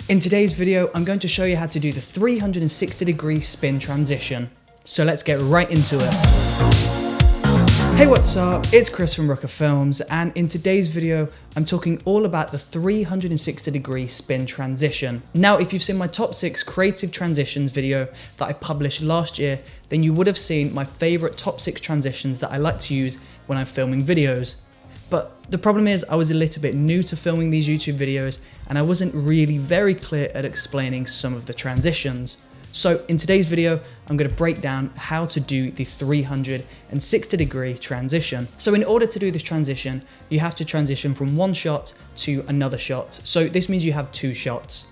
In today's video, I'm going to show you how to do the 360-degree spin transition. So let's get right into it. Hey, what's up? It's Chris from Brooker Films, and in today's video, I'm talking all about the 360-degree spin transition. Now, if you've seen my top 6 creative transitions video that I published last year, then you would have seen my favorite top 6 transitions that I like to use when I'm filming videos. But the problem is I was a little bit new to filming these YouTube videos and I wasn't really very clear at explaining some of the transitions. So in today's video, I'm going to break down how to do the 360-degree transition. So in order to do this transition, you have to transition from one shot to another shot. So this means you have 2 shots.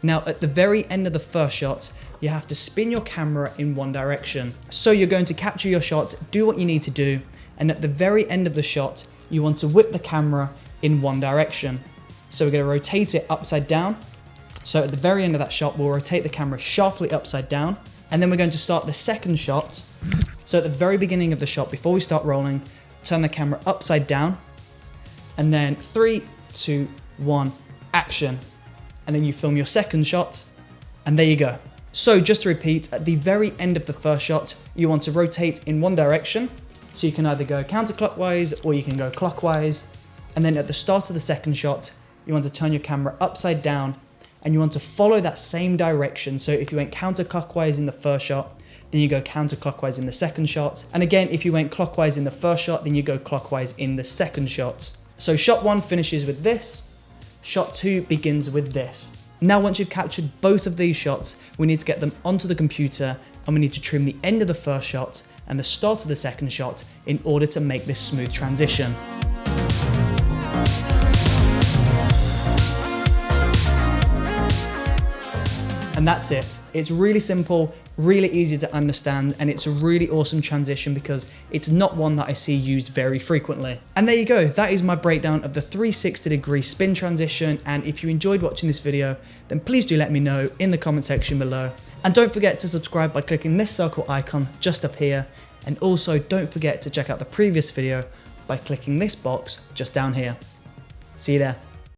Now at the very end of the first shot, you have to spin your camera in one direction. So you're going to capture your shot, do what you need to do, and at the very end of the shot, you want to whip the camera in one direction. So we're going to rotate it upside down. So at the very end of that shot, we'll rotate the camera sharply upside down. And then we're going to start the second shot. So at the very beginning of the shot, before we start rolling, turn the camera upside down. And then 3, 2, 1, action. And then you film your second shot. And there you go. So just to repeat, at the very end of the first shot, you want to rotate in one direction. So you can either go counterclockwise or you can go clockwise. And then at the start of the second shot, you want to turn your camera upside down and you want to follow that same direction. So if you went counterclockwise in the first shot, then you go counterclockwise in the second shot. And again, if you went clockwise in the first shot, then you go clockwise in the second shot. So shot 1 finishes with this, shot 2 begins with this. Now, once you've captured both of these shots, we need to get them onto the computer and we need to trim the end of the first shot and the start of the second shot in order to make this smooth transition. And that's it. It's really simple, really easy to understand, and it's a really awesome transition because it's not one that I see used very frequently. And there you go, that is my breakdown of the 360-degree spin transition. And if you enjoyed watching this video, then please do let me know in the comment section below. And don't forget to subscribe by clicking this circle icon just up here. And also don't forget to check out the previous video by clicking this box just down here. See you there.